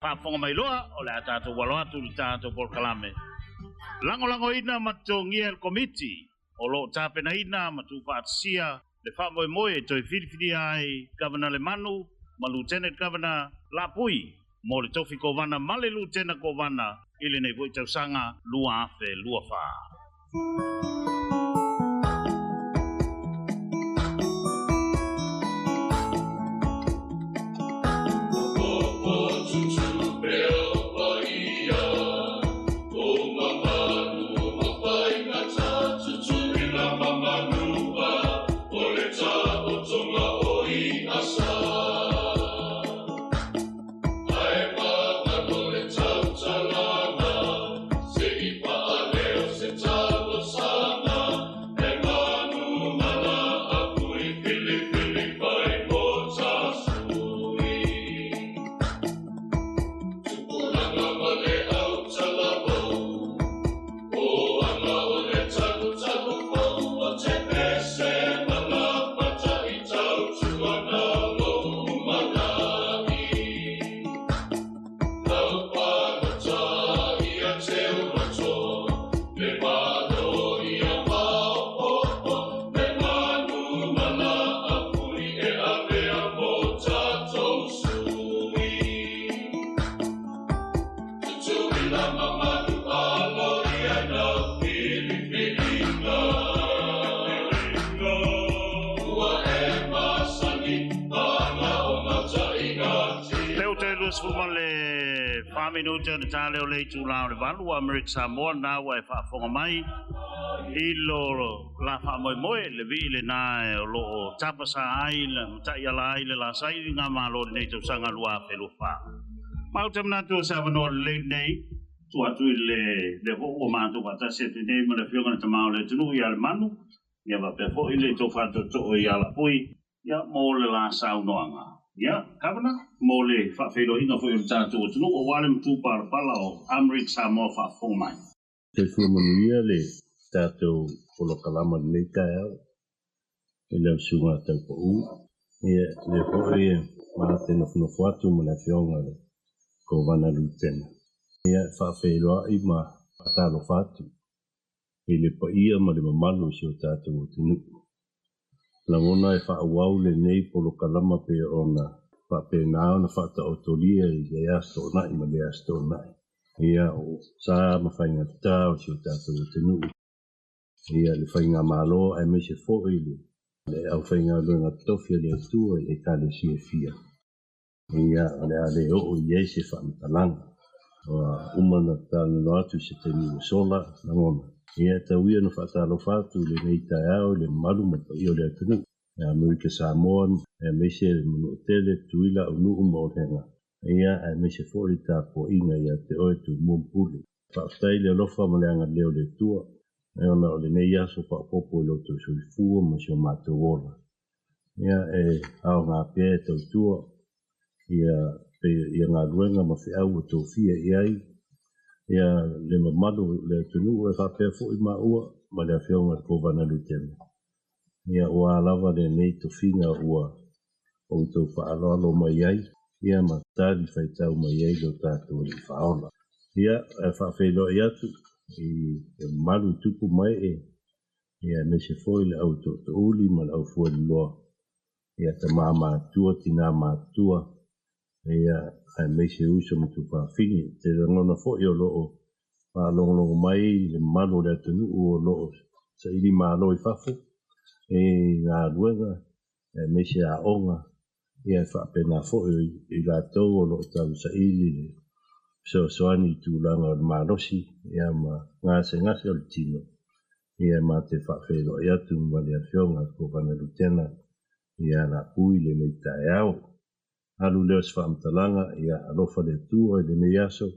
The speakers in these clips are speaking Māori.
Pafonga mai loa o le atato waloa tu tato por kalame. Lango ina matongia el committee o lo tape na ina matu fatsia le fa moe toi filfili ai Governor Lemanu ma Lieutenant Governor Lapui mo le tofi kovana ma le Lieutenant kovana ile nei voi tausanga lua afe lua fa. Minuta na tale o le tu la valu American Samoa na wa fa fonga mai ilo la fa moe le vile na o lo tapa sa ai la ta ya la ai la sai nga ma lo nei tu sanga lua fe lu fa ma utam na tu sa no le nei tu atu le ho ma tu pa ta se te nei ma le fio na tama le tu ya le manu ya va pe fo ile to fa to ya la pui ya mo le la sa no anga. Ya, Governor, mole fa felo ina fo il tato tu o wale tu par pala o American Samoa fa fo mai. Te fu manuia le tato o lo kalama le tae ele sunga te po u le po ma te no fo fatu mo na fionga ko vana lutena. Ya fa felo I ma patalo fatu. Ele po ia ma le malu si o tato o tinu. La mona fa wau le nei po lo kalama pe ona fa pe na ona fa ta otolia I le asto na I ma le asto na ia o sa ma fa inga ta o si ta to tenu ia le fa inga malo ai me se fo ile le au fa inga lo na tofia le tu e ka le si fia ia le ale o ie se fa mtalang o umana ta no atu se tenu sola na mona ia ta wia no fa ta lo fa tu le nei ta au le malu ma io le tenu American Samoa me se Lemanu and Lt tuila o nu mo henga ia me se fo ta po inga ia te o tu mompuli fa tai le lofa mo le anga leo le tua e ona o le nei ia so pa popo lo tu su fu mo se mato ora ia au nga pe to tua ia pe ia nga luenga ma fi au to fia ia le mamalo le tunu e fa pe fo I ma ua ma le fionga ko vana lutena ia ua lava le nei to finga ua o to fa alo mai ai ia ma tali fai tau mai ai lo tato le faola ia fa felo ia tu I malu tupu mai ia me se foi le auto to uli ma au foi lo ia te mama tua tina ma tua ia ai me se uso mo tu fa fini te ngona fo io lo fa lo mai le malu le tunu o lo sa ili malo I fafo nga luenga me se a onga ia fa pena fo I la to lo tau sa ili so ani tu langa o malosi ia ma nga se o tino ia ma te fa felo ia tu ma le fionga ko vana lutena ia la pui le nei tae au alu leo se fa mtalanga ia alofa le tu o le nei aso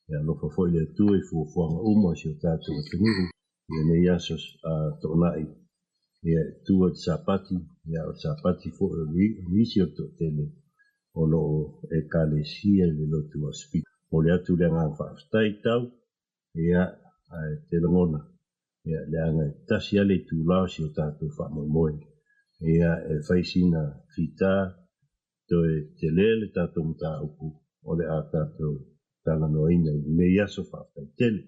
ia alofa fo le tu I fuafuanga umo si o tatu o tenu ia nei aso tonai ia tua sapati ia o sapati fo nisi o to tele o lo ekalesia le lo tua spi o le atu le ngang fa stai tau ia te longona ia le anga tasi ale tu lao si o tatu fa moe ia faisina fita to te lele tatu mta upu o le a tātou tala noina i me iaso whaapai tele.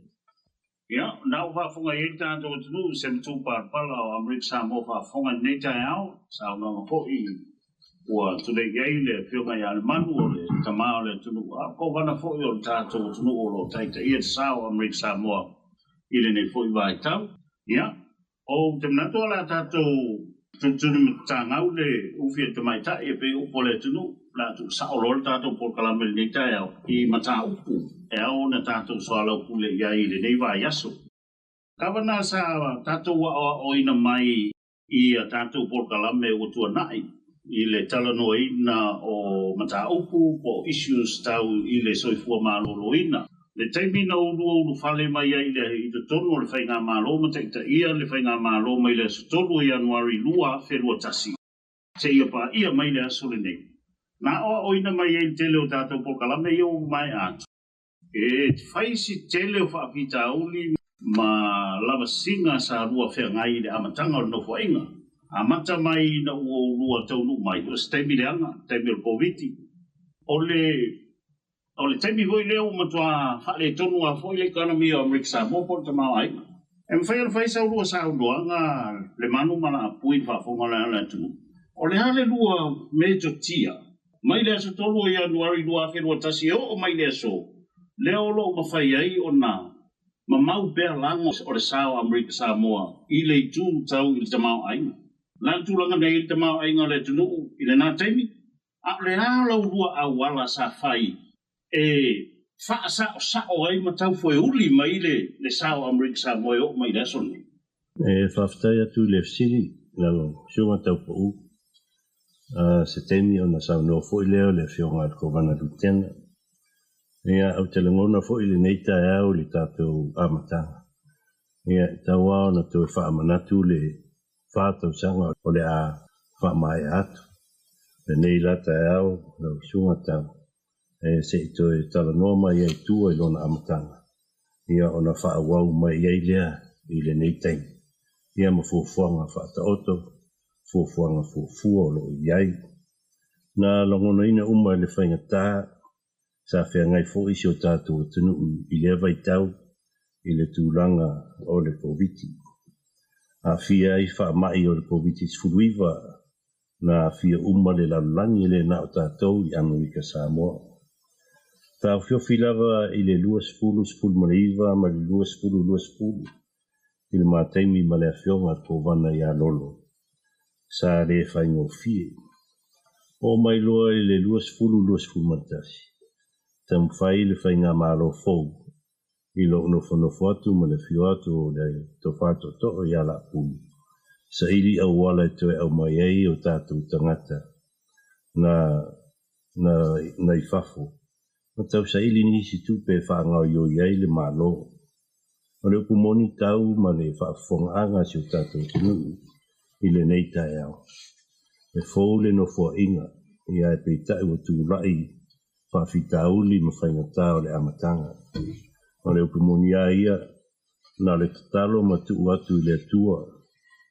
Ia, nau whaafonga i tātou tunu, se mtu pala o American Samoa whaafonga nei tai au, sa o ngā po i ua tune iei le whiunga i Lemanu o le tamao le tunu. Ko wana fo i o tātou tunu o lo taita ia te sao American Samoa i le nei fo i vai tau. Ia, o te mnato ala tātou tunu tāngau le uwhia te mai tai e pe upo le tunu, la tu sao lor tātou por kalamel nei tai au i mata upu. E au na tātou soalau pule iai le nei vai aso. Kawana sa tātou wa o ina mai i a tātou por kalame o tua nai. I le talanoina o mataupu po issues tau i le soifua maloloina. Le taimina ulu whale mai ai le i te tonu o le whainga maloma teita ia le whainga maloma i le sotolu i Januari lua wherua tasi. Te ia pa ia mai le asole nei. Nā o ina mai ai tele o tātou pokalame i o mai atu. E te whaisi tele o whaapita uli ma lava singa sa rua whengai le amatanga o no whainga. Amata mai na ua taunu mai, o se taimi leanga, taimi o poviti. O le taimi hoi leo matua whale tonu a foi le economy o American Samoa po te mau aina. E mwhai al whai sau rua sa uruanga Lemanu mana apui whafonga le ala tunu. O le hale lua me to tia. Mai le aso tolu i Januari lua wherua tasi o mai le aso. Leo lo mawhai ai o na mamau bea lango o le sao American Samoa i le tu tau i te mau aina. Lan tulanga nei te mau ainga le tunu i le nā taimi. A le lau rua a wala sa whai. E wha sa o ai matau fwe uli mai le sao American Samoa o mai leso nei. E whaftai atu le fsiri lau siunga tau pa u. Se taimi o na sao no fwoi leo le whionga al kovana lutena. Ia au te langona fwoi le neita e au le tātou amatanga. Ia tau au na tau wha amanatu le whātau sanga o le a whamai atu. Le nei lata e au, lau sunga tau. E se i toi tala noa mai ai tua i lona amatanga. Ia o na whaawau mai ai lea i le nei taim. Ia ma fuafuanga whaata oto, fuafuanga fuafua o lo i ai. Nā longona ina uma le whainga tā, sa whea ngai fo isi o tātou tunu i le vai tau, i le tūlanga o le poviti. A fia i wha mai o le povitis furuiva na fia le lalangi le na o tātou i American Samoa. Tau fio filawa i le luas fulu maliva ma le luas fulu. I le mātaimi ma le afionga ko wana i a lolo. Sa le whaingo fie. O mai loa i le luas fulu matasi. Tam whai le whainga malo fau. I lo no foatu ma le fio atu o le tofato to i ala pui. Sa ili au wala e toe au mai ei o tātou tangata na i fafo. Ma tau sa ili nisi tupe whaangau yo iei le malo. O le upumoni tau ma le whaafonga si o tātou tinu i le neita e au. E fau le no fua inga i ai peitai wa tūlai whaafitauli ma whaingata o le amatanga. O le upumoni a ia na le tatalo ma tuu atu i le tua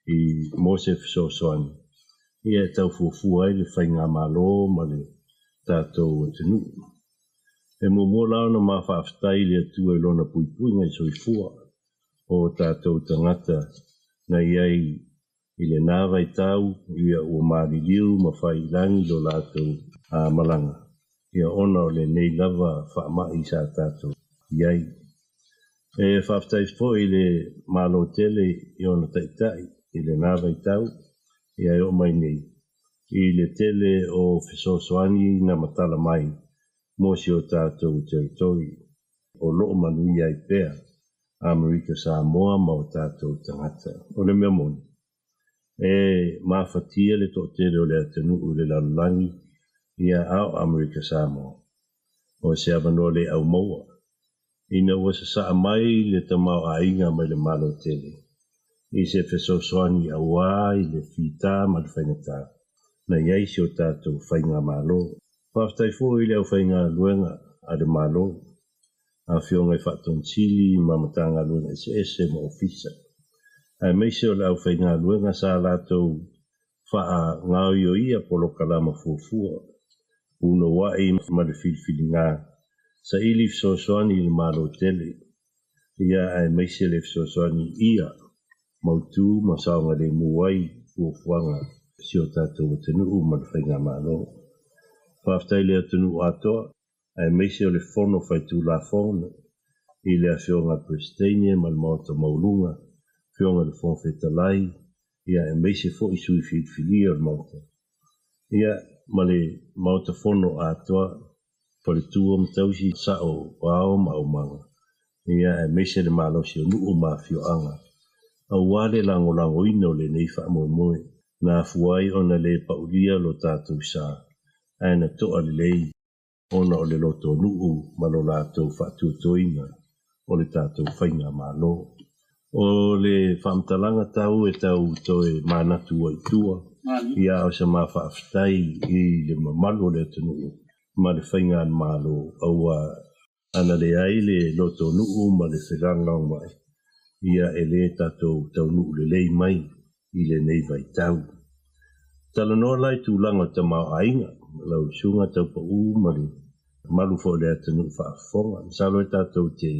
i Mosef Sosoani. Ia e tau fuafua ai le whainga malo ma le tātou tinu. E mo lao na ma whaaftai le tua i lona puipui ngai soifua o tātou tangata na iai i le nāwa i tau ia ua mariliu ma whailangi lo lātou a malanga. Ia ona o le nei lava whaamai sa tātou iai. E whaaftai fo i le malo tele i ona taitai i le nāwa i tau i ai o mai nei. I le tele o Fesosoani na matala mai mo si o tātou teritori o loo manui ai pēr American Samoa ma o tātou tangata. O le mea moni. E mawhatia le tō tere o le atanu o le lalangi ia au American Samoa. O se avanoa le au maua. Ina ua sa saa mai le tamau a inga mai le malo tele. I se Fesosoani a wai le fita ma le whaingata. Na iai si o tātou whainga malo. Whaftai fo i leo whainga luenga a le malo. A whiongai whaton sili ma matanga luenga ese ma ofisa. Ai meise o le au whainga luenga sa lātou wha ngau yo ia polo kalama fuafua. Uno wai ma le filfilinga. Sa ili fsosoani le malo tele. Ia ai meise le fsosoani ia. Mautu ma saonga le muai ufuanga. Si o tātou o tenu ma le whainga malo. Whaftai lea tenu atoa. Ai meise o le fono whaitu la fono. I lea whionga presteinia ma le maota maulunga. Whionga le fono whetalai. Ia ai meise fo i sui filfilia o le maota. Ia ma le maota fono atoa. Pole tua mtausi sao wao ma umanga. Ia e meise le malo si o nuu ma whioanga. A wale lango ino le neifa moe moe. Na fuai ona le paulia lo tātou sa. Aina toa le lei. Ona o le loto nuu ma lo lātou whatu toina. O le tātou whainga malo. O le whamtalanga tau e tau toe manatu o itua. Ia o sa maa whaaftai i le mamalu le tunu. Ma le whainga malo aua ana le aile loto nuu ma le whirangang mai. Ia e le tātou tau nuu le lei mai i le nei vai tau. Tala noa lai tūlanga ta mau ainga. Lau sunga tau pa ma le malu fo le ata nuu whaafonga. Salo e tātou te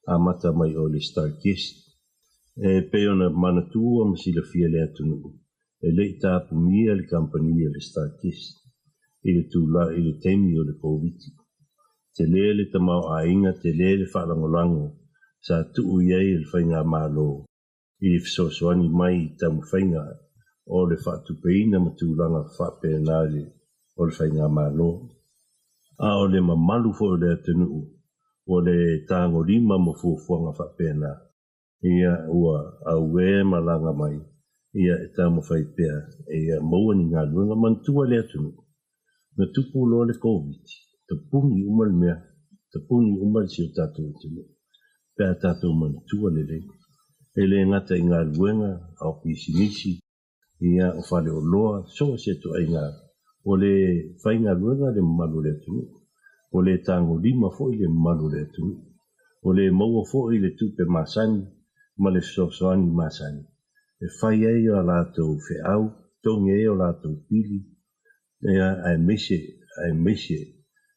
amata mai o le Starkist. E peona manatua ma sila fia le ata nuu. E le tāpu mia le kampania le Starkist. I le tūla i le teimi o le COVID. Te le tamau ainga, te le whalangolango. Sa tuu iei le whainga malo. I le fisosoani mai tamu whainga o le whatupeina ma tūlanga whapenale o le whainga malo. A o le mamalu fo le atunuu. O le tāngo lima ma fuafuanga whapena. Ia ua aue malanga mai. Ia e tamu whaipea. Ia maua ni ngā luenga mantua le atunuu. Na tupu lo le COVID, te pungi umal mea, te pungi umal si o tātou tino. Pea tātou manatua le le. E le ngata i ngā luenga, au pisinisi, ia o whale o loa, so se tu ai ngā. O le whai ngā luenga le malu le tunu. O le tango lima fo i le malu le tunu. O le maua fo i le tupe masani, ma le sosoani masani. E whai ei o lātou whe au, tongi ei o lātou pili, ia ai mese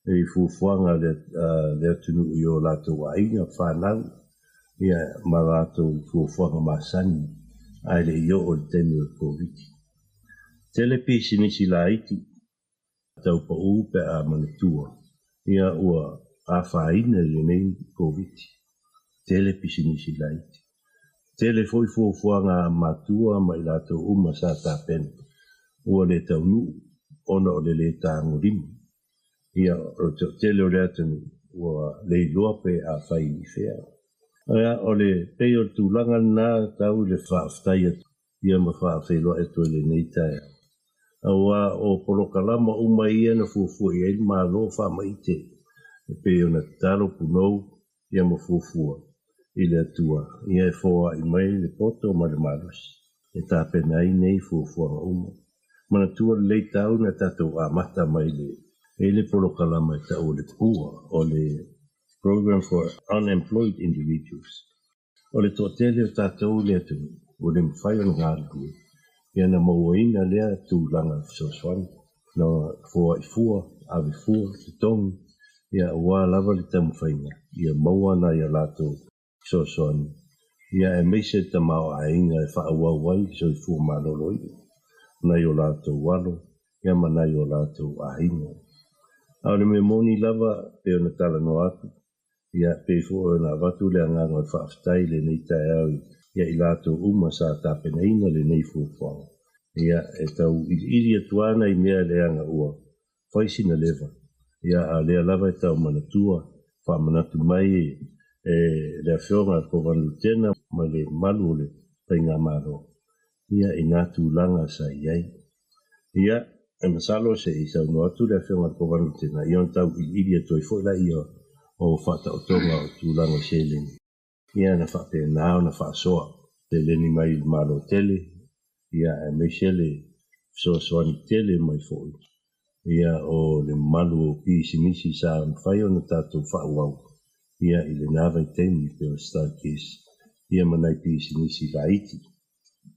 e fufuanga le tunu i o lātou ainga whanau ia ma lātou fufuanga masani ai le i o le tenu o COVID. Telepisi nisi la iti tau pa upe a manatua ia ua a whaina le nei COVID. Telepisi nisi la iti. Tele foi fufuanga matua ma i lātou uma sa tāpen ua le tau nuu. Ona o le tāngo rimu. Ia o tele o le atanu ua le lope a whai i whea. Ia o le peo tūlanga nā tau le whaaftai atu. Ia ma whaafeloa eto le neitai. Aua o polokalama uma ia na fuafua ia ili maa lo wha maite. E peo na talo punou ia ma fuafua. I le atua. Ia e foa i mai le poto ma le malos. E tāpenai nei fuafua ma uma. Mana tua le tau na tatou a mata mai le. E le polokalama e tau le pua o le Program for Unemployed Individuals. O le tōtele o tatou le atu o le mwhai o ngāru. Ia na mauaina lea tūlanga fisoswani. Na fua i fua, awe fua, te tongi. Ia ua lava le tamu whainga. Ia mauana ia lato fisoswani. Ia e meise ta mau ainga e wha awawai so i fua maloloi. Nai o lātou walo, ia manai o lātou ahinga. Au le me moni lava pe o na tala no atu, ia pe fo o na watu le anganga o whaaftai le nei tai au, ia i lātou uma sa tāpenaina le nei fufuanga. Ia e tau ili atuana i mea le anga ua, whaisi na leva. Ia a lea lava e tau manatua, wha manatu mai e le whionga ko wanu tena ma le malu le painga maro. Ia i ngā tūlanga sa iai. Ia, e masalo se i sau no atu lea whionga ko wanu tena. Ia on tau i ili atu i fwela ia o whata o tonga o tūlanga se leni. Ia na whape nao na whaasoa. Te leni mai malo tele. Ia e meisele soani tele mai fwoi. Ia o le malu o pisi misi sa mwhai o na tātou whaawau. Ia i le nāwai temi pe o Starkist. Ia manai pisi misi la iti.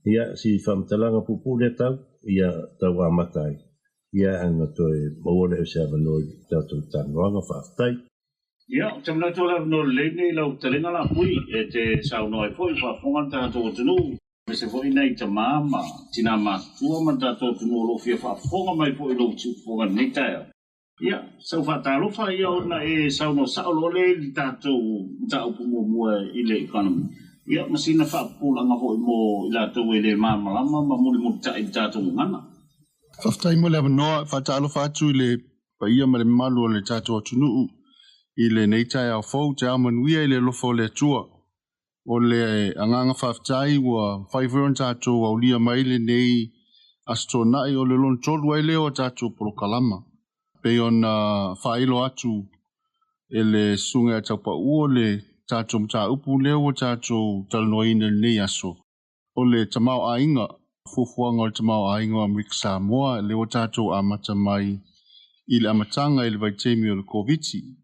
Ia si whamtalanga pupu le tau, ia tau amatai. ia anga toe maua le se avanoi tātou tānuanga whaafitai. Ia, tamna tō la no lene lau talenga la pui e te sau noi foi whaafonga tātou tunu. Me se foi nei ta mama, tina mātua ma tātou tunu lo fia whaafonga mai foi lo tūfonga nei taia. Ia, sau whaatalofa ia ona e sau no sao lo le tātou tāupu mua i le economy. Ia, masina whaapulanga foi mo i tātou e le māmalama ma muli mo tai tātou ngana. Whaftai mo le avanoa, whaatalofa atu i le paia ma le malu o le tātou atunuu. I le neitai au fau te amanuia i le lofo le atua. O le anganga whaftai wa whaifuron tātou au lia mai le nei astonai o le lon tolu ai leo tātou polokalama. Pe ona whailo atu e le sunga a taupa ua le tātou mta upu leo o tātou talanoina nei aso. O le tamau ainga, fufuanga o le tamau ainga o American Samoa, leo tātou amata mai i le amatanga i le vaitemi o le COVID-19.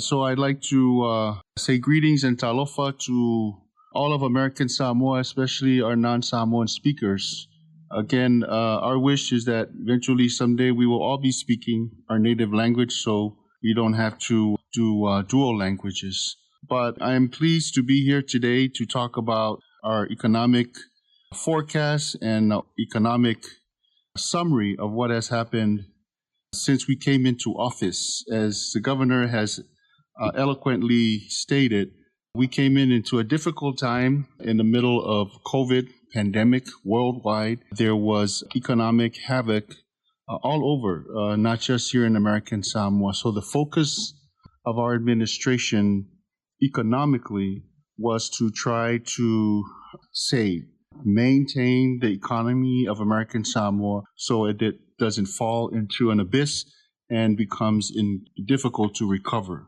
So I'd like to say greetings and talofa to all of American Samoa, especially our non-Samoan speakers. Again, our wish is that eventually someday we will all be speaking our native language, so we don't have to do dual languages. But I am pleased to be here today to talk about our economic forecast and economic summary of what has happened since we came into office. As the governor has eloquently stated, we came into a difficult time in the middle of COVID pandemic worldwide. There was economic havoc all over, not just here in American Samoa. So the focus of our administration economically was to try to maintain the economy of American Samoa so it doesn't fall into an abyss and becomes difficult to recover.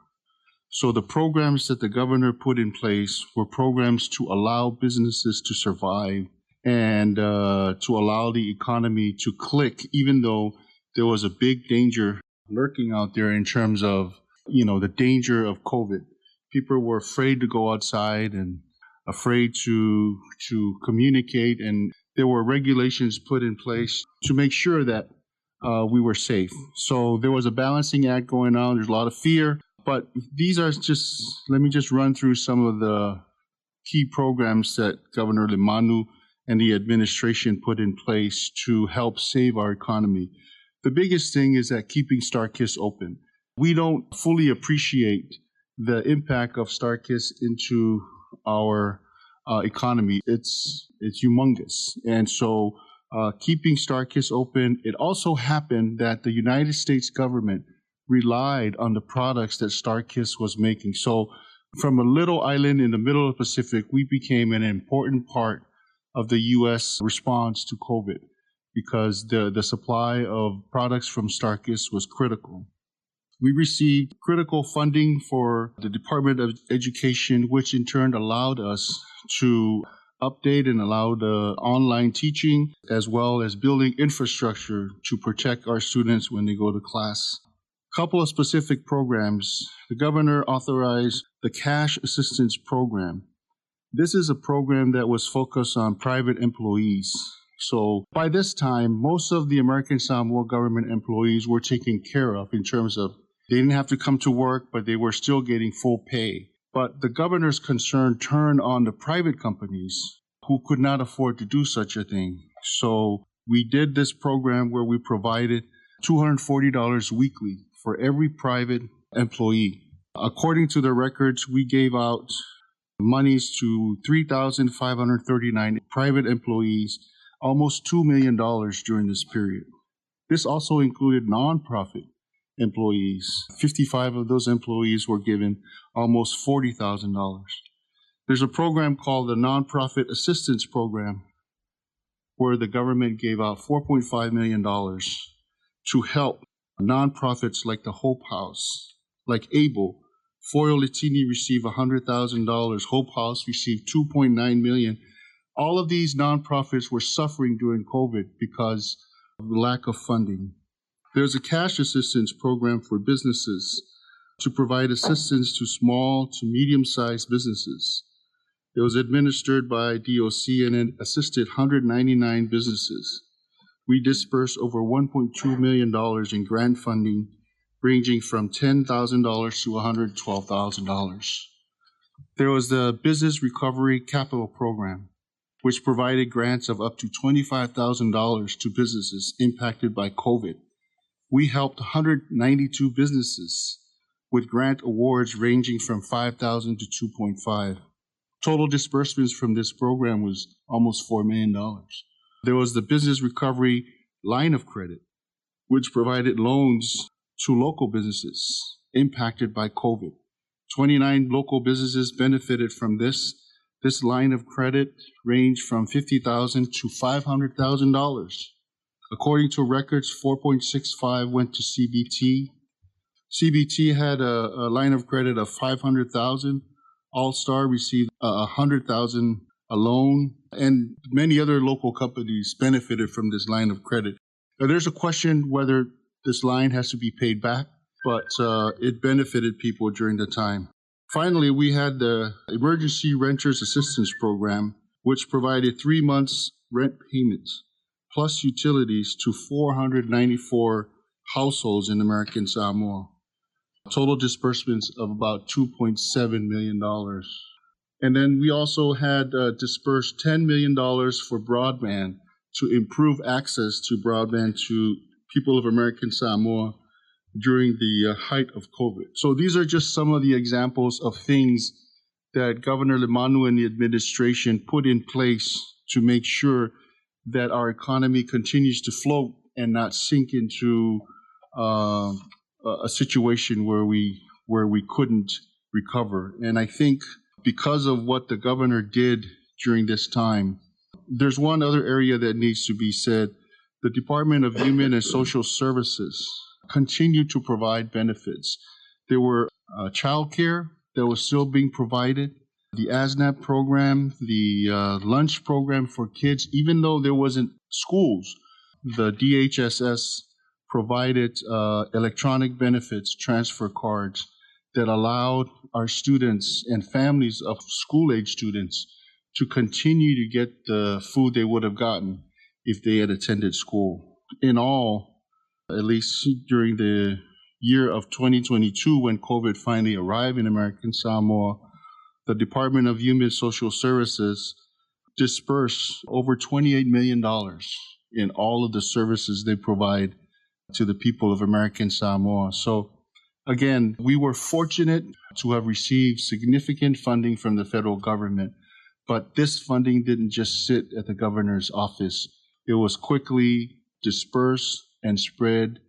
So the programs that the governor put in place were programs to allow businesses to survive and to allow the economy to click, even though there was a big danger lurking out there in terms of, the danger of COVID. People were afraid to go outside and afraid to communicate, and there were regulations put in place to make sure that we were safe. So there was a balancing act going on. There's a lot of fear. But these are let me just run through some of the key programs that Governor Lemanu and the administration put in place to help save our economy. The biggest thing is that keeping StarKiss open. We don't fully appreciate the impact of StarKiss into our economy. It's humongous. And so keeping StarKiss open, it also happened that the United States government relied on the products that StarKiss was making. So from a little island in the middle of the Pacific, we became an important part of the U.S. response to COVID because the supply of products from StarKiss was critical. We received critical funding for the Department of Education, which in turn allowed us to update and allow the online teaching, as well as building infrastructure to protect our students when they go to class. Couple of specific programs. The governor authorized the Cash Assistance Program. This is a program that was focused on private employees. So by this time, most of the American Samoa government employees were taken care of in terms of they didn't have to come to work, but they were still getting full pay. But the governor's concern turned on the private companies who could not afford to do such a thing. So we did this program where we provided $240 weekly for every private employee. According to the records, we gave out monies to 3,539 private employees, almost $2 million during this period. This also included nonprofit employees. 55 of those employees were given almost $40,000. There's a program called the Nonprofit Assistance Program, where the government gave out $4.5 million to help nonprofits like the Hope House, like ABLE. Foyo Latini received $100,000. Hope House received $2.9 million. All of these nonprofits were suffering during COVID because of the lack of funding. There's a cash assistance program for businesses to provide assistance to small to medium-sized businesses. It was administered by DOC and it assisted 199 businesses. we dispersed over $1.2 million in grant funding, ranging from $10,000 to $112,000. There was the Business Recovery Capital Program, which provided grants of up to $25,000 to businesses impacted by COVID. We helped 192 businesses with grant awards ranging from $5,000 to $2.5. Total disbursements from this program was almost $4 million. There was the Business Recovery Line of Credit, which provided loans to local businesses impacted by COVID. 29 local businesses benefited from this. This line of credit ranged from $50,000 to $500,000. According to records, 4.65 went to CBT. CBT had a line of credit of $500,000. All-Star received $100,000 a loan, and many other local companies benefited from this line of credit. Now, there's a question whether this line has to be paid back, but it benefited people during the time. Finally, we had the Emergency Renters Assistance Program, which provided 3 months rent payments plus utilities to 494 households in American Samoa. Total disbursements of about $2.7 million. And then we also had dispersed $10 million for broadband to improve access to broadband to people of American Samoa during the height of COVID. So these are just some of the examples of things that Governor Lemanu and the administration put in place to make sure that our economy continues to float and not sink into a situation where we couldn't recover. And I think because of what the governor did during this time, there's one other area that needs to be said. The Department of Human and Social Services continued to provide benefits. There were childcare that was still being provided, the ASNAP program, the lunch program for kids, even though there wasn't schools. The DHSS provided electronic benefits transfer cards that allowed our students and families of school-age students to continue to get the food they would have gotten if they had attended school. In all, at least during the year of 2022, when COVID finally arrived in American Samoa, the Department of Human and Social Services dispersed over $28 million in all of the services they provide to the people of American Samoa. So again, we were fortunate to have received significant funding from the federal government, but this funding didn't just sit at the governor's office. It was quickly dispersed and spread,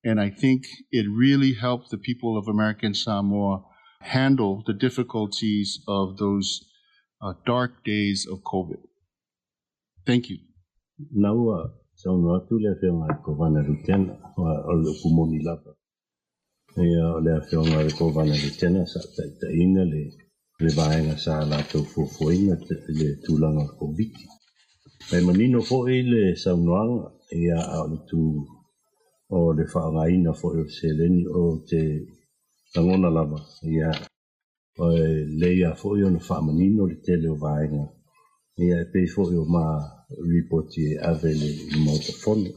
and I think it really helped the people of American Samoa handle the difficulties of those dark days of COVID. Thank you. Now, so no tu le fionga ko vana rutena o le kumoni lapa. Ia le fionga ko vana rutena sa ta ina le vaenga sa la to fofoina le tulanga ko viki. Mai manino fo ile sa noanga ia au tu o le whaangaina fo e seleni o te tangona lava ia o leia fo i ona whaamanino le tele o vaenga ia e pei fo i o ma reporti e avele i mautafono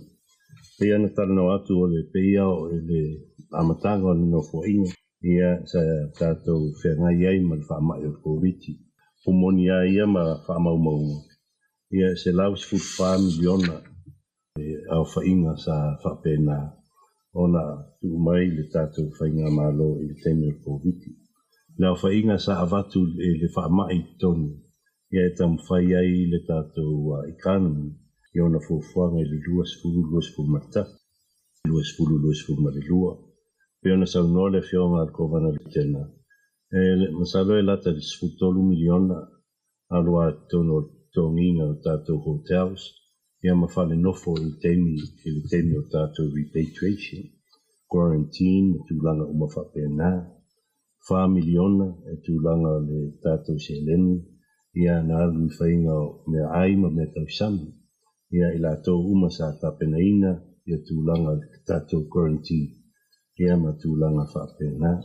pei ana talano atu o le peia o le amatanga o no fo inga ia sa tātou whengai ai ma le whaamai o koviti umoni ia ma whaamaumaunga ia se laus fufa miliona au whainga sa whapena ona tu mai le tātou whainga malo i le tenu o koviti. Lau whainga sa avatu le whaamai tonu ia e tam whai ai le tātou economy i ona fufuanga i le luas fulu mata, luas fulu marilua. Pe ona sa unua le whionga al kovana le tena. Le masalo e lata le 10 miliona alua tono tonginga o tātou hotels. Ia mawhane nofo i le temi o tātou repatriation, quarantine, tūlanga o mawhapena, 4 miliona e tūlanga le tātou se lenu, ia nā alu i whainga o mea aima mea tausami, ia i lātou uma sa tapenaina, ia tūlanga le tātou quarantine, ia ma tūlanga whapena.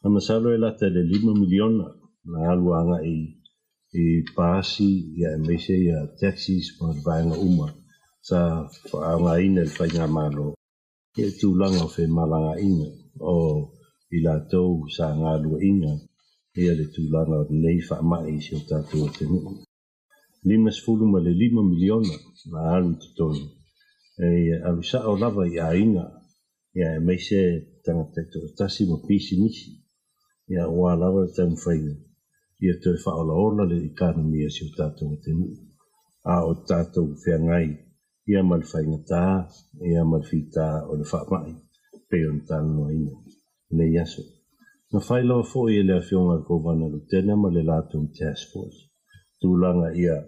Na masalo e lata le 5 miliona, nā alu anga i pasi ia meise ia taxis ma vaenga uma sa whaangaina le whainga malo. Ia tūlanga whi malanga ina o i la tau sa ngā lua ina. Ia le tūlanga o nei whaamai si o tātou o te nuu. 5 miliona na alu tutonu. Ia alu sa o lava i a ina. Ia e meise tangata to tasi mo pisi nisi. Ia ua lava tamu whainga. Ia toi whaola orla le ikanomia si o tātou o te nuu. A o tātou whiangai. Ia mal whainga tā, ia mal whita o le whaamai. Peon tāno ina. Nei aso. Na whailawa fo i le awhionga ko wana lutena ma le lātou task force. Tūlanga ia.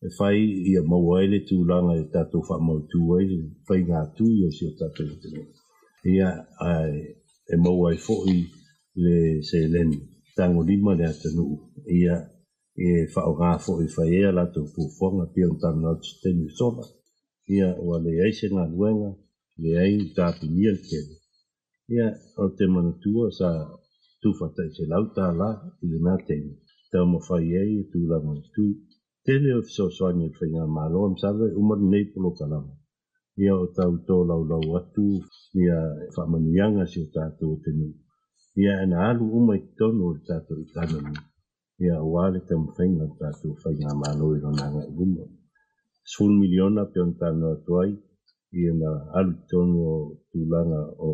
E whai ia mauaile tūlanga e tātou whaamau tūai. Whai ngā tūi o si o tātou o te nuu. Ia e mauai fo i le se leni. Tango lima le atanu. Ia e whao ngā fo i whai ea lātou fufonga pion tāna o tenu sola. Ia o le eise ngā luenga, le ei tāpi nia le tele. Ia o te manatua sa tūwhatai se lauta la i le nā tenu. Tau mo whai ei e tūlanga i tū. Tele o fiso soani e whainga mālo am sawe umaru nei polo kalama. Ia o tau tō lau atu, ia whamanuianga si o tātou o tenu. Ia ena alu umai tono o tātou i kanami. Ia o wale tamu whainga o tātou whainga mālo i ronanga i guma. 10 miliona peon tāno atuai, ia na alu tono o tūlanga o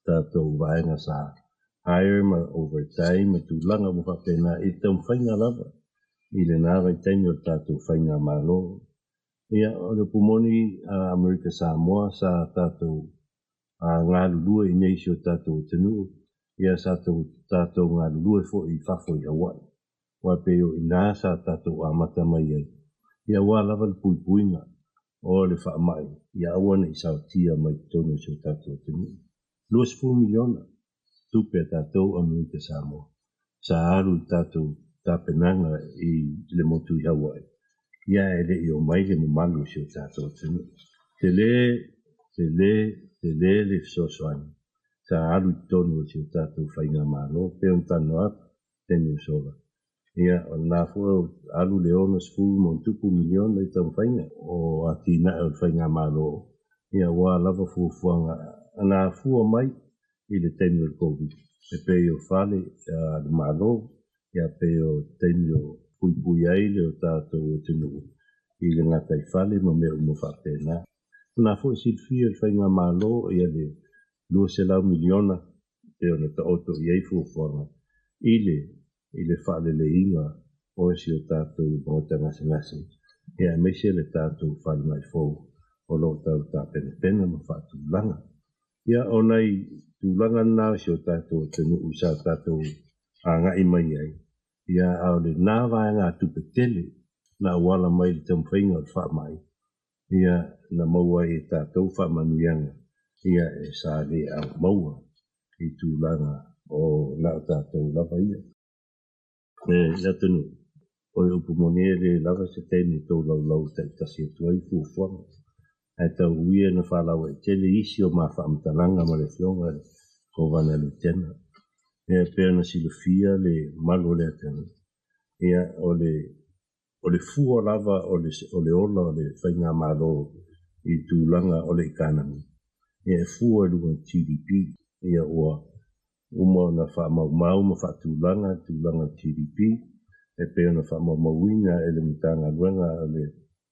tātou vaenga sa hire ma overtime ma tūlanga mo whapena i tamu whainga lava. I le nāra i taini o tātou whainga mālo. Ia o le pumoni a American Samoa sa tātou ngā lulua i neisi o tātou tenu. Ia sa tātou ngā lulua fo i whafo i awai. Wa peo i nā sa tātou amata mai ai. Ia wā lava le puipuinga o le whaamai. Ia awana i sao tia mai tono si o tātou tenu. 20 miliona tupe tātou American Samoa. Sa aru tātou tāpenanga i le motu i Hawaii. Ia e le i o mai le mamalu si o tātou tenu. Te le le fisosoani. Sa aru tono si o tātou whainga malo. Peon tano ap, tenu sola. Ia o nā fua alu le ono 10 miliona i tau whainga. O atina e o whainga malo. Ia wā lava fuafuanga. Nā fua mai i le tenu o COVID. E peo whale le malo. Ia peo tenu o pui ai le o tātou o tenu. I le ngatai whale ma mea umo whapena. Nā fua silfia le whainga malo. Ia le 2 miliona. Peo na ta oto i ei fuafuanga. I le whale le inga o si o tātou o ta ngase. Ia meise le tātou whale mai fōu o lo tau tā pena ma whātu langa. Ia o nei tūlanga nā si o tātou o tenu usa tātou a ngai mai ai. Ia au le nā vai ngā tupe tele na wala mai le tamu whainga o whaamai. Ia na maua e tātou whaamanuianga. Ia e sa le au maua i tūlanga o nā tātou lava ia. Ia tenu, o e upumone le lava se tēne tō lau ta tasi atuai fuafuanga. E tau uia na whalawa e tele isi o ma whaamtalanga ma le whionga ko wana lutena. Ia pēr na silofia le malo le atenu. Ia o le fua lava o le ola o le whainga malo i tūlanga o le economy. Ia e fua lunga GDP. Ia ua uma na whaamau ma whaatūlanga, tūlanga GDP, e peo na whaamauina e le mitanga luenga o le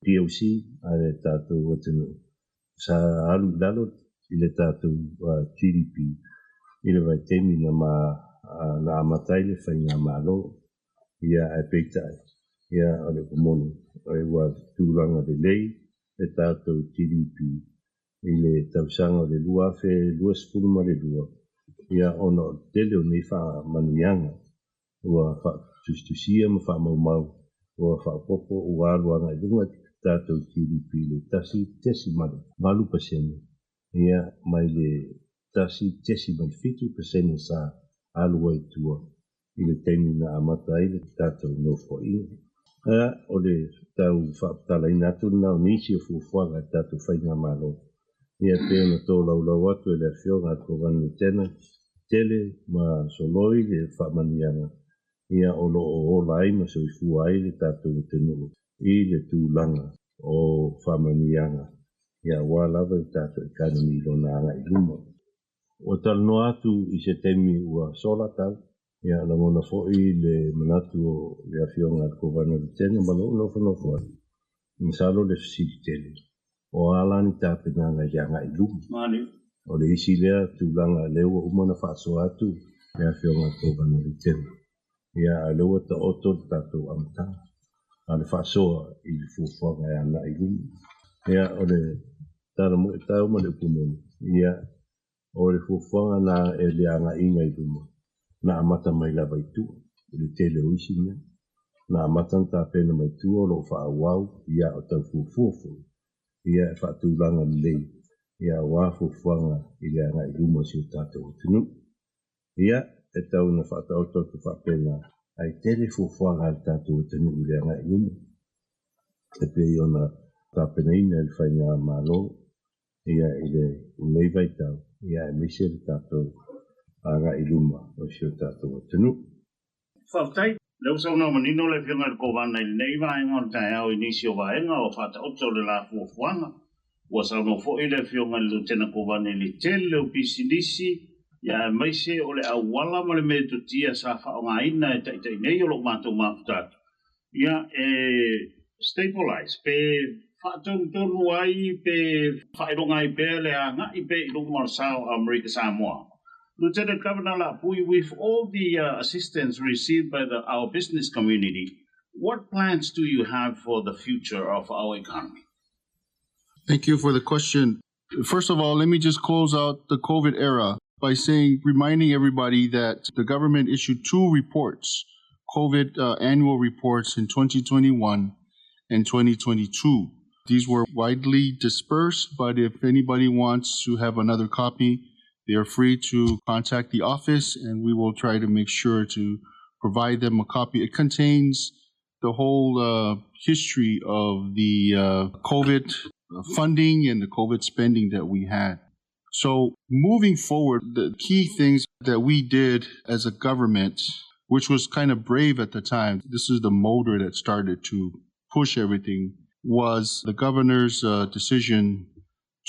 DOC, a le tātou o tenu. Sa alu lalo i le tātou GDP, i le vai temi na amatai le whainga malo, ia e peitai, ia o le pomoni, o e ua tūlanga le lei, le tātou GDP, i le tausanga o le luafe, lua spulma le lua, ia ono tele o nei wha manuianga, ua wha tustusia ma wha mau, ua wha popo, ua aluanga i lunga tātou GDP le tesi mani, 8%, ia mai le tasi tesi mani 50% sa alua i tua, i le temi na amata i le tātou no fo inga. Ia o le tau wha tala inatu na o nisi o fuafuanga tātou whainga malo. Ia pēo na tō lau atu e le whionga ko vanu tena, tele ma soloi le whamanianga. Ia o lo o lai ma so i fua ai le tātou tenu. I le tūlanga o whamanianga. ia ua lava i tātou economy lona aga i luma. Ua talanoa atu i se temi ua sola tau, ia lamona fo'i le manatu o le afioga le kovana le tene ma lo'u nofonofo atu. Masalo le fasilitele. O alani tapenaga i aga i luma. O le isi lea tulaga le ua umana fa'asoa atu le afioga le kovana le tene. Ia le ua ta'oto le tatou amataga. A le fa'asoa i le fuafuaga e ana i luma. Ia o le tala mo e tau ma le upumoni. Ia o le fuafuaga na e le aga'iga i luma. Na amata mai lava i tu, le tele o isi mea. Na amata na tapena mai tu o lo fa'auau ia o tau fuafuafu. Ia e fa'atulaga lelei. Ia wā fuafuaga i le aga'i luma si o tātou atunu. Ia e tau na fa'ataototo fa'apena ai tele fuafuaga le tātou atunu i le aga'i luma. E pei ona tapenaina i le whainga mālo. Ia i le nei vai tau. Ia e mise le tātou aga'i luma o si o tātou atunu. Whautai, leo sauna manino le whiunga le kovana i nei vaenga o tai au inisi o vaenga o whataoto le la fuafuanga. Ua sauna fo'i le whiunga le lutena kovana i le tele o pisinisi. Ia e maise o le awala ma le me tutia sa whaonga ina e taitai nei o lo mātou mafutatu. Ia e stabilize, pe whaatonu ai, pe whaeronga i pe le a ngai pe i lunga sao American Samoa. Lieutenant Governor Lapui, with all the assistance received by our business community, what plans do you have for the future of our economy? Thank you for the question. First of all, let me just close out the COVID era by reminding everybody that the government issued two reports, COVID annual reports in 2021 and 2022. These were widely dispersed, but if anybody wants to have another copy, they are free to contact the office and we will try to make sure to provide them a copy. It contains the whole history of the COVID funding and the COVID spending that we had. So moving forward, the key things that we did as a government, which was kind of brave at the time, this is the motor that started to push everything, was the governor's decision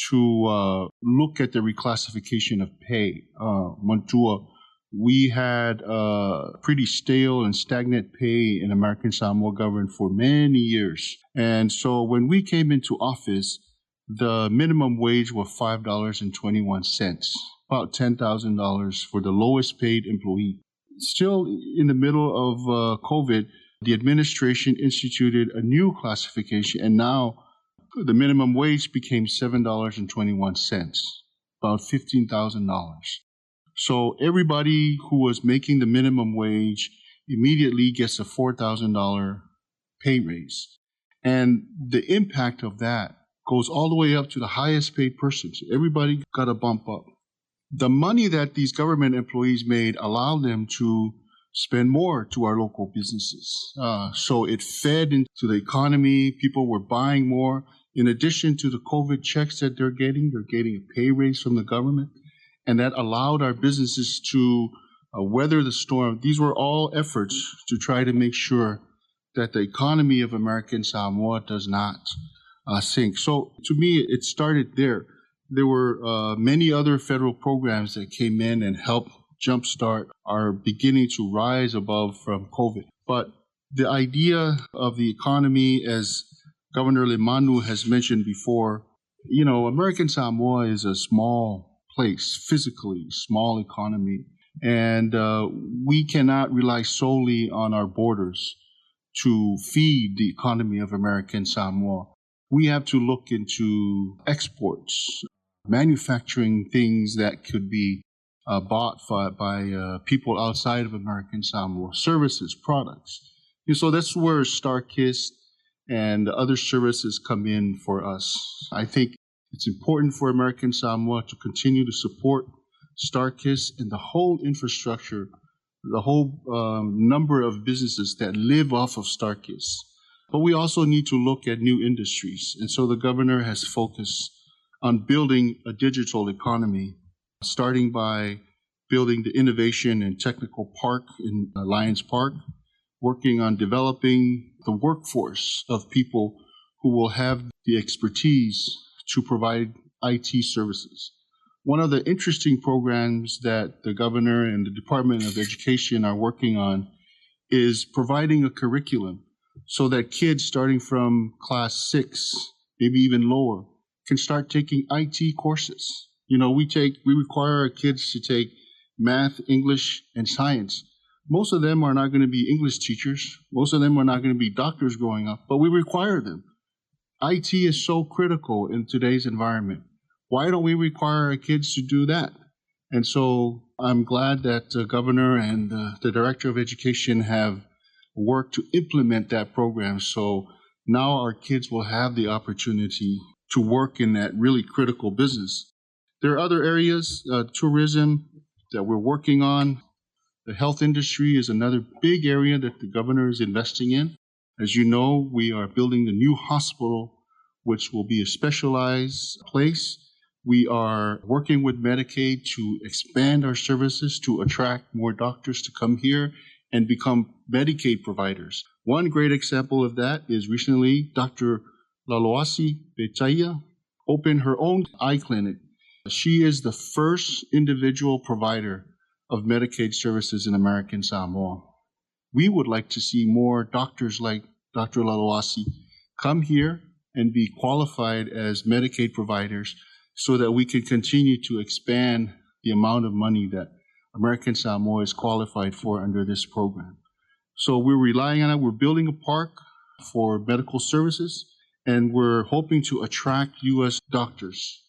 to look at the reclassification of pay. Montua, we had pretty stale and stagnant pay in American Samoa government for many years. And so when we came into office, the minimum wage was $5.21, about $10,000 for the lowest paid employee. Still in the middle of COVID, the administration instituted a new classification, and now the minimum wage became $7.21, about $15,000. So everybody who was making the minimum wage immediately gets a $4,000 pay raise. And the impact of that goes all the way up to the highest paid person. So everybody got a bump up. The money that these government employees made allowed them to spend more to our local businesses. So it fed into the economy. People were buying more. In addition to the COVID checks that they're getting a pay raise from the government. And that allowed our businesses to weather the storm. These were all efforts to try to make sure that the economy of American Samoa does not sink. So to me, it started there. There were many other federal programs that came in and helped jumpstart our beginning to rise above from COVID. But the idea of the economy, as Governor Lemanu has mentioned before, you know, American Samoa is a small place, physically, small economy. And we cannot rely solely on our borders to feed the economy of American Samoa. We have to look into exports, manufacturing things that could be bought by people outside of American Samoa, services, products. And so that's where StarKist and other services come in for us. I think it's important for American Samoa to continue to support StarKist and the whole infrastructure, the whole number of businesses that live off of StarKist. But we also need to look at new industries. And so the governor has focused on building a digital economy, starting by building the Innovation and Technical Park in Lions Park, working on developing the workforce of people who will have the expertise to provide IT services. One of the interesting programs that the governor and the Department of Education are working on is providing a curriculum so that kids starting from class 6, maybe even lower, can start taking IT courses. You know, we require our kids to take math, English, and science. Most of them are not going to be English teachers. Most of them are not going to be doctors growing up, but we require them. IT is so critical in today's environment. Why don't we require our kids to do that? And so I'm glad that the governor and the director of education have worked to implement that program. So now our kids will have the opportunity to work in that really critical business. There are other areas, tourism that we're working on. The health industry is another big area that the governor is investing in. As you know, we are building a new hospital, which will be a specialized place. We are working with Medicaid to expand our services to attract more doctors to come here and become Medicaid providers. One great example of that is recently Dr. Lalawasi Betaya opened her own eye clinic. She is the first individual provider of Medicaid services in American Samoa. We would like to see more doctors like Dr. Lalawasi come here and be qualified as Medicaid providers so that we can continue to expand the amount of money that American Samoa is qualified for under this program. So we're relying on it. We're building a park for medical services, and we're hoping to attract U.S. doctors.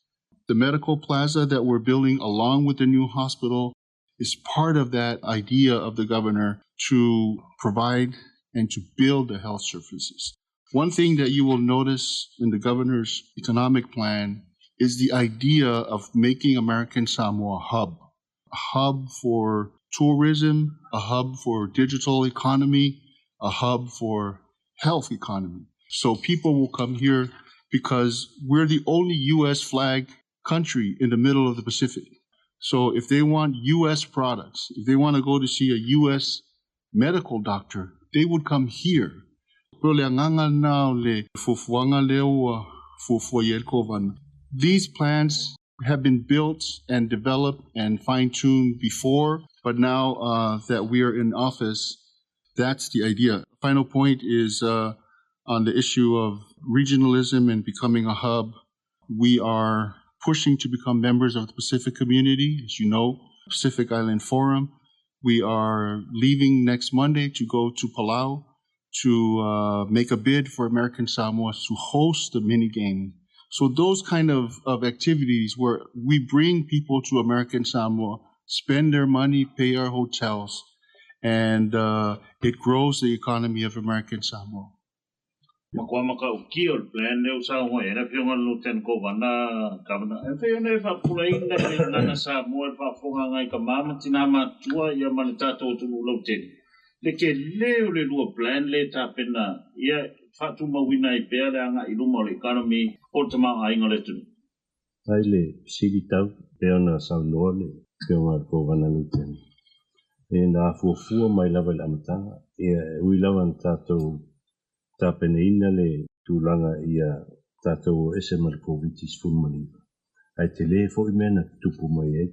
The medical plaza that we're building along with the new hospital is part of that idea of the governor to provide and to build the health services. One thing that you will notice in the governor's economic plan is the idea of making American Samoa a hub for tourism, a hub for digital economy, a hub for health economy. So people will come here because we're the only U.S. flag country in the middle of the Pacific. So if they want U.S. products, if they want to go to see a U.S. medical doctor, they would come here. These plans have been built and developed and fine-tuned before, but now that we are in office, that's the idea. Final point is on the issue of regionalism and becoming a hub. We are pushing to become members of the Pacific community, as you know, Pacific Island Forum. We are leaving next Monday to go to Palau to make a bid for American Samoa to host the mini game. So those kind of activities where we bring people to American Samoa, spend their money, pay our hotels, and it grows the economy of American Samoa. Makwamaka ukio plan leo sa ngoi na pionga luten ko bana kabana e fe ne fa pulain na na sa mo fa fonga ngai ka mama tinama tua ya manita to tu luten le ke leo le lu plan le ta pena ya fa tu ma wina I pe le anga I lu mo economy o tama ai ngale tu ai le sili tau pe ona sa no le pionga ko bana luten e na fu mai level amtanga e ui lawan tato tapene ina le tūlanga ia tātou esemal COVID-19 fulmani. Ai te le fo I mena tupu mai e.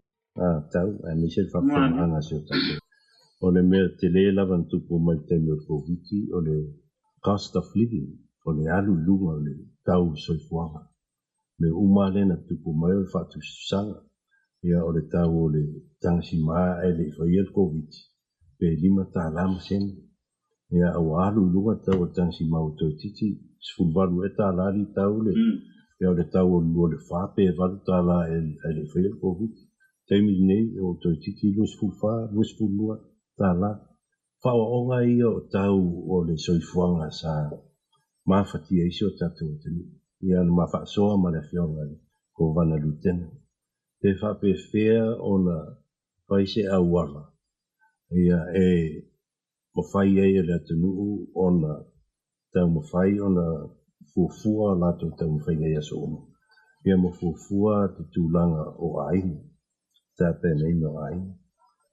Tau, ai Michel whakawhanga seo tātou. O le mea te le lawan tupu mai taimio COVID-19, o le cost of living, o le alu lunga o le tau soifuanga. Me umalena tupu mai o whatu susanga. Ia o le tau o le tangsi maa e le whaia COVID-19. Pe lima tā lama sena. Ia au alu lunga tau o tangsi mau toi titi, sfulvalu e tā lari tau le. Ia o le tau o lua le whape e valu tā la e le whaia COVID. Teimi nei o toi titi lu sfulua tā la. Whawa onga ia o tau o le soifuanga sa mawhatia isi o tātou tani. Ia na mawhaasoa ma le whionga le ko wana lutena. Te whape whea o na paise au wala. Ia e mawhai e le atunuu o na tau mawhai o na fuafua lato tau mawhai e aso oma. Ia mafuafua te tūlanga o aina. Tā pēnei no aina.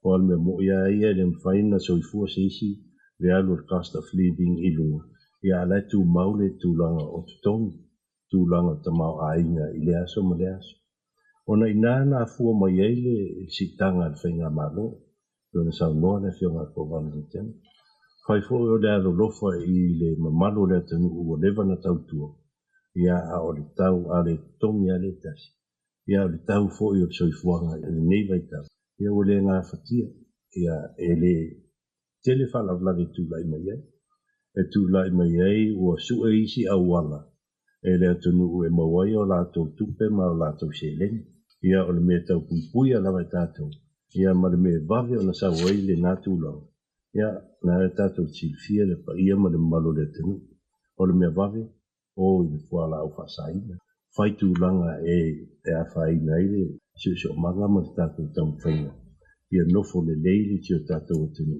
O alme mo ia ia le mawhai na soifua seisi le alu cost of living I lunga. Ia alai tū maule tūlanga o tutongi. tūlanga tamau ainga I le aso ma le aso. Ona ina na fua mai ai le sitanga le whainga malo, Pēona saunoa le whionga ko wanu le tēnu. Whai fo o le alo lofa I le mamalo le tanu ua lewa na tautua. Ia a o le tau a le tongi a le tasi. Ia o le tau fo I o soifuanga I le nei vai tau. Ia o le ngā whatia. Ia e le tele whala vlade tūlai mai ai. E tūlai mai ai ua sua isi au wala. E le atunu e mawai o lātou tupe ma o lātou seleni. Ia o le mea tau pui a lawa tātou. Ia ma le mea vave o na sa wai le nātūlau. Ia na e tātou tilfia le pa ia ma le malo le tenu. O le mea vave o I le fuala au whasaina. Whai tūlanga e a whaina I le siusio manga ma le tātou tamu whainga. Ia nofo le leili tio tātou o tenu.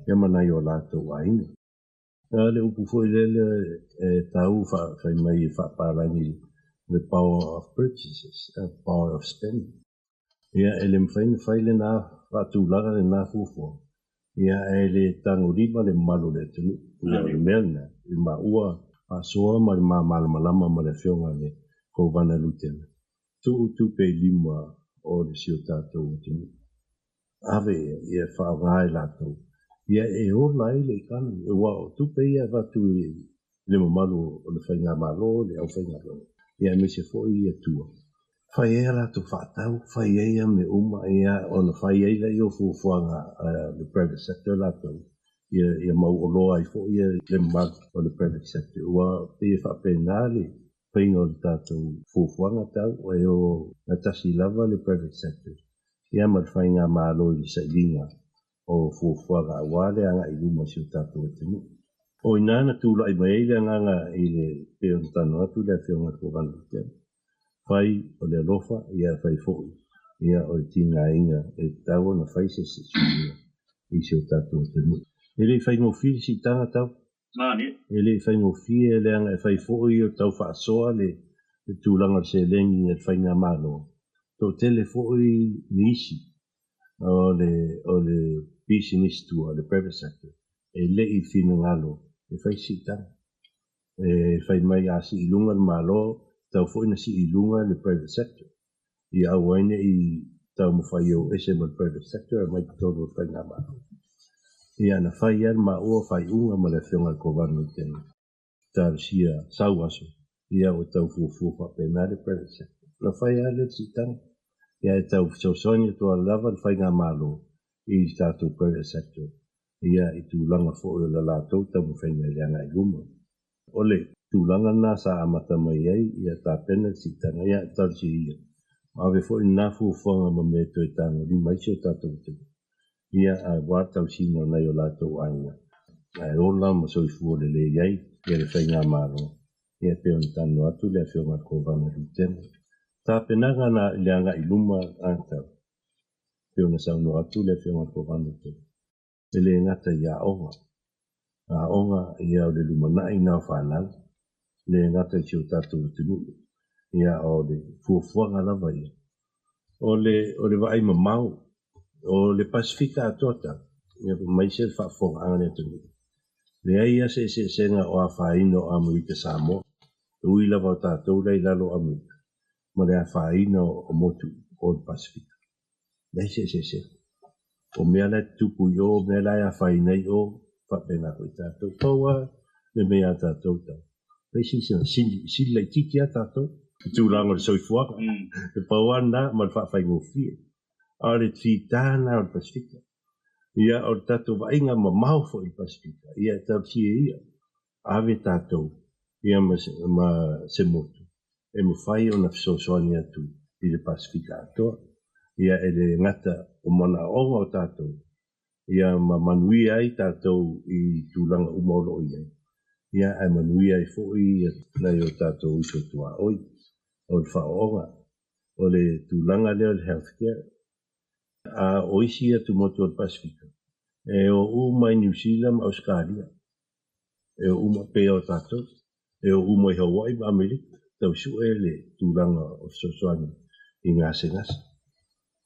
Ia manai o lātou aina. Le upu foi lele tau whai mai whaparangi the power of purchases, power of spending. Ia ele mwhaina whaile nā whatūlanga le nā fufo. Ia ele tango riba le malo le tenu. Ia le melna, I maua asoa ma le malama ma le whionga le kovana lutena. Tu pe lima o le sio tātou o tenu. Ave ia whaavai lātou. Ia e o lai le kana, e wao tupe ia watu le mamalu o le whainga malo, le au whainga lo. Ia me se fo ia tua. Whai ea lato whaatau, whai ea me uma ia o na whai ea lai o fufuanga le private sector lato. Ia mau o loa I fo ia le mamalu o le private sector. Ua pe whapenale, whainga o le tato fufuanga tau, e o natasi lava le private sector. Ia ma le whainga malo I sa ilinga. O fuafuaga wale anga I luma si o tātou tenu. O inana tūla I mai le anga I le peon tano atu le whionga ko wanu tenu. Whai o le lofa ia whai fōi. Ia o le tina inga e tau na whai se suinga I si o tātou tenu. E le whai ngofi si tanga tau. E le whai ngofi e le anga e whai fōi o tau whaasoa le tūlanga se lengi e whai ngā malo. Tō tele fōi nisi. O le business to the private sector. E le I fino ngalo. E whai sita. E whai mai a si ilunga malo. Tau fo ina si ilunga le private sector. I awaine I tau mawhai o ese ma private sector. E mai toro whai ngā malo. I ana whai an ma ua whai unga ma le whionga ko wanu tenu. Tāra sia sau aso. I au tau fufu whapena le private sector. Na whai a le sitanga. Ia e tau fsausonia toa lava le whainga malo I tātou private sector. Ia I tūlanga fo o la lātou tamu whainga leanga I luma. Ole, tūlanga nā sa amata mai ai, ia tā pena sitanga, ia tau si ia. Awe fo I nā fuwhanga ma me toi tāna, li mai si o tātou te. Ia a wātau sino nei o lātou ainga. Ai ola ma soi fuo le le iai, ia le whainga malo. Ia te on tānu atu le whionga ko vana lutena. Tā penaga na leanga I luma ātau. Pēona sauno atu le whionga ko wanu te. E le ngata I a onga. A onga ia o le lumanai nā whanau. Le ngata I si o tātou tunu. Ia o le fuafuanga lava ia. O le vai mamau. O le Pasifika atota. Ia mai se whaafonga angane tunu. Le aia se senga o a whaino American Samoa. Ui lava o tātou lei lalo Amerika. Ma le a whaina o motu o le Pasifika. Nei se. O mea le tupu I o, mea le a whaina I o, whapena koe tātou. Paua, le mea tātou tau. Nei si lei tiki a tātou. Tūlanga le soifuaka. Le paua nā, ma le whawhaingo fie. A le titana o le Pasifika. Ia o le tātou wainga ma maufo I Pasifika. Ia tau tia ia. Ave tātou. Ia ma se motu. E mo whai o na fisosoani atu I le Pasifika atoa. Ia e le ngata o mana onga o tātou. Ia ma manui ai tātou I tūlanga umolo I ai. Ia e manui ai fōi nei o tātou uso tua oi. O le whaonga. O le tūlanga leo le healthcare. A oisi atu motu o le Pasifika. E o umai New Zealand, Australia. E o uma pe o tātou. E o umai Hawaii, Amerika. Tau su e le tūlanga o sosoani I ngase.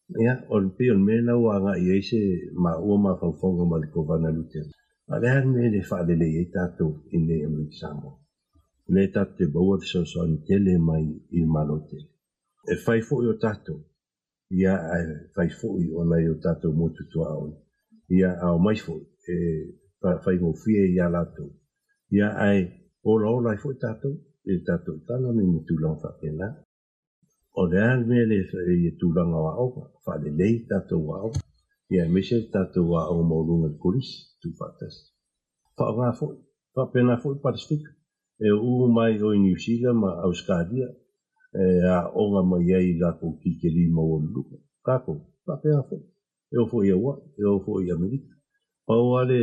Ia, o le pe o mena ua nga I eise ma ua ma whauwhonga ma le kovana lutena. A le han me le whaalele I tātou I le American Samoa. Le tate baua so ni tele mai I malote. E fai fo o tato. Ia ai fai fo I ona o tato motu tua on. Ia au mai fo fai mo fie ia lato. Ia ai ola fo tato. E tato tano ni mutulang fa pena. O le alme le tulang wa o fa le lei tato wa o. Ia mese tato wa o mo lunga polis tu fatas. Fa wa fo fa pena fo Pacific. E u mai o New Zealand ma Australia a onga mai ai la ko ki ke li mo lu ka ko pa pe fo e o fo ia wa e o fo ia Amerika pa wale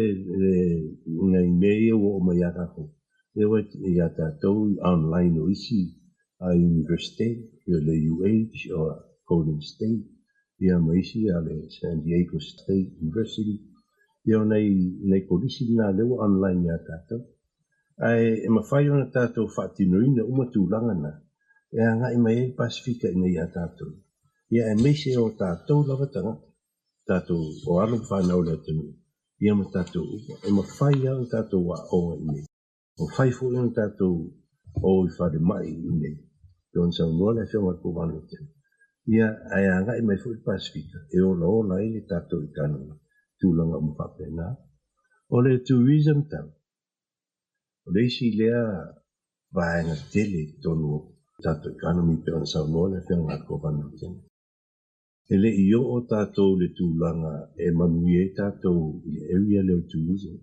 nei nei o mai aka ko e wa ia ta to online o isi a university le UH o Golden State ia mai isi a le San Diego State University ia nei polisi na le online ia ta to ai e mawhai ona tātou whaatinoina umatūlanga na. E anga I mai Pasifika I nei a tātou. Ia e meise o tātou lawatanga. Tātou o alo whanau le tunu. Ia ma tātou upa. E mawhai au tātou wa onga I nei. O whai fo ona tātou o I whare mai I nei. Yon sa unua le whionga ko wano tenu. Ia ai anga I mai fo I Pasifika. E ola I le tātou I kananga. Tūlanga umwhapena. O le tourism tau. O leisi lea vaenga tele tonu tato economy pe ona saunoa le whianga ko wanu tenu. E le I o tātou le tūlanga e manui e tātou I le area leo tourism.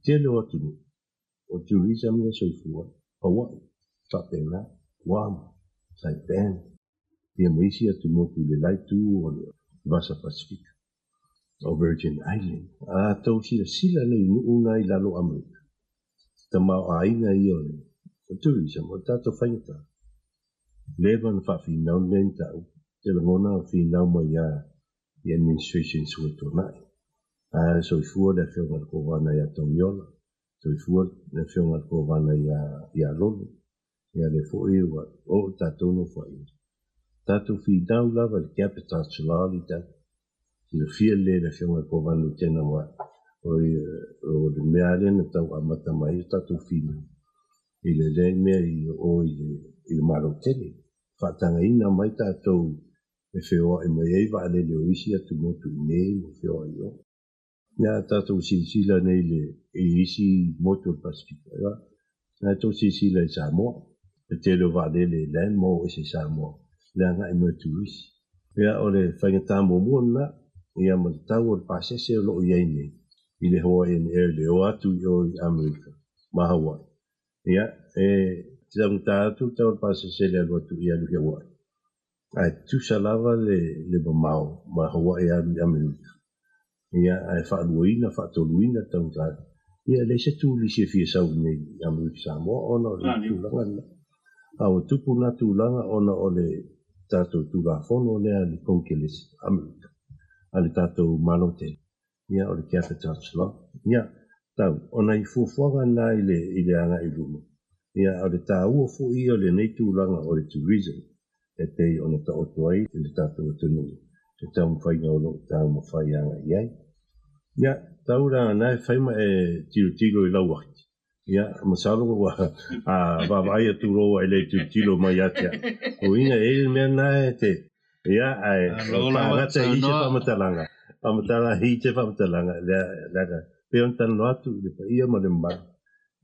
Tele o tunu. O tourism le soifua. Hawaii, Whapena, Guam, Saipan. Ia maisi atu motu le laitu o le Vasa Pacifica. O Virgin Island. A tau sila nei nuunga I lalo Amerika. Tamau ainga I o tourism o tato whaingata. Levan whawhinau nen tau, te langona o whinau mai I administration sua tonai. So I fua le whionga ko wana I Tomiola, so I fua le whionga ko wana I Alolo, ia le fwoi o tato no whai. Tato whinau lava le capital chalali tau, I le fia le whionga ko wana tena wa. O le mea lena tau amata mai tato whina. I le mea I le marotele. Whatanga ina mai tātou e whioa e mai eiva ale leo isi atu motu I nei o whioa I o. Nā tātou sisila nei le isi motu o Pasifika. Nā tō sisila I Samoa. E te leo vale le land mo e se Samoa. Le anga I motu isi. Ia o le whaingata mua na. Ia ma le tau o le pasese o loo iei nei. I le Hawaiian Air le o atu I Amerika, ma Hawaii. Ia, te tātou tau pasese le alu atu I alu Hawaii. Ai, tu salava le mamau, ma Hawaii alu Amerika. Ia, ai whaaluina, whaatoluina tau tātou. Ia, le se tūli se fia sau nei Amerika Samoa, ona o le tūlanga na. Au tupu na tūlanga, ona o le tātou tūlafono le ali konkeles Amerika. Ale tātou malote. Ia o le capital slot. Ia, tau, ona I fuafuanga na I le anga I luma. Ia o le tāua fu I o le nei tūlanga o le tourism. E tei ona ta otuai I le tātou tunu. Te tau mwhainga o lo tau mwhai anga iai. Ia, tau ranga nai whaima e tiro I lauaki. Ia, masalo wa vavai atu roa I le tiro mai atia. O inga e mea nai te. Ia, ai, pāngata I se whamatalanga. Pamatala hi te pamatala laga peon tan loatu le pa ia ma le mba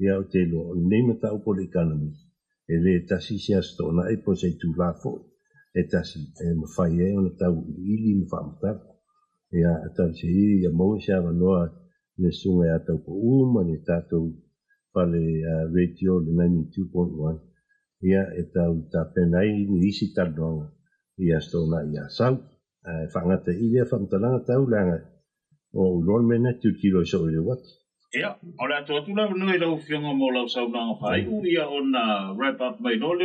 ia o te lo nei mata upo le economy e le tasi sia stona e po se tu la fo e tasi e ma fai e ona tau ili ma famata ia atan se ia mo sia noa le sunga ata po uma le tato pale radio le 92.1 ia e tau tapenai ni isi tardonga ia stona ia sau whangata I lea whamtalanga tau langa o ulon mena tu kilo so le wat. Ia, o le atu atu lau nui lau whionga mo lau saunanga whai ia o na wrap up mai nole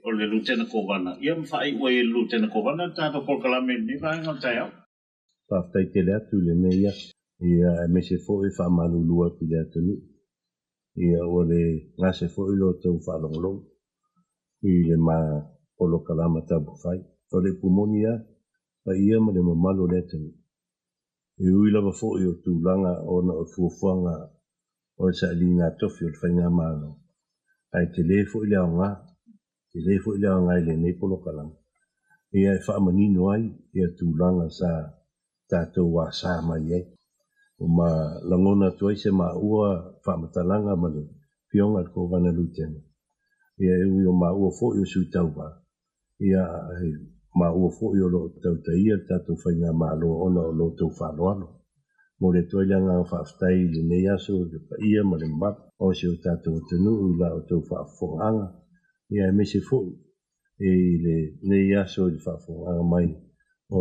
o le Lieutenant Kovana. Ia mwhai ua I Lieutenant Kovana tātou polkalame ni whainga tai au. Whaftai te lea tu le mea ia me se fo I whamalulua ki lea tunu. Ia o le ngase fo I lo tau whalongolong. I le ma polokalama tabu whai. O le pumonia pa ia ma le mamalo letani. E ui lava fo I o tūlanga o na o fuafuanga o sa linga tofi o le whainga malo. ai te le fo ile nga te le fo ile nga ile nei polo kalam ia e whaamanino ai ia tūlanga sa tātou wa sa mai ai o ma langona tuai se ma ua whaamatalanga manu pionga ko vana lutena ia e ui o ma ua fo i o sui tau ba ia ma ua fo i o lo tau ta ia tātou whainga ma lo ona o lo tau whaloano mo le tuai langa whaaftai le nei aso le pa ia ma le map o se o tātou tanu i la o tau whaafonga ia e me se fo e le nei aso le whaafonga mai o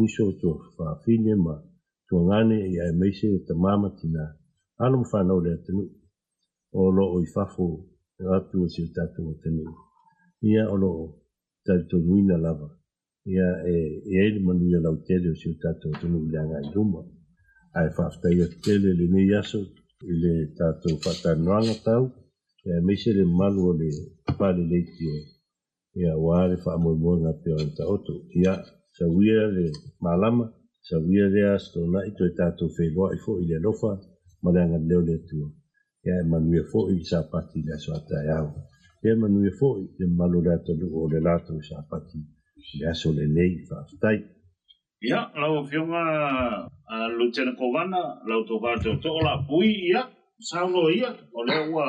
uso to whaafine ma to ngane ia e meise te mama tina alum whanau le tanu o lo o i whafo atu o se o tātou tanu ia o lo tātou nuina lava ia e le manu ia lau tele o se o tātou tanu leanga i ruma ai whaaftai a tele le nei aso i le tātou whatanuanga tau ia e meise le malu o le pale leiti o ia wale whaamoimoa ngā peo ta oto ia sa wia le malama sa wia le asto na ito e tātou wheloa i fo i le lofa ma le anga leo le tua ia e manuia fo i sa pati le aso atai au ia manuia fo i le malu le atanu o le lato i sa pati le aso le nei whaaftai ia lau fionga Lieutenant Kovana lau to varte o to la pui ia sauno ia o le ua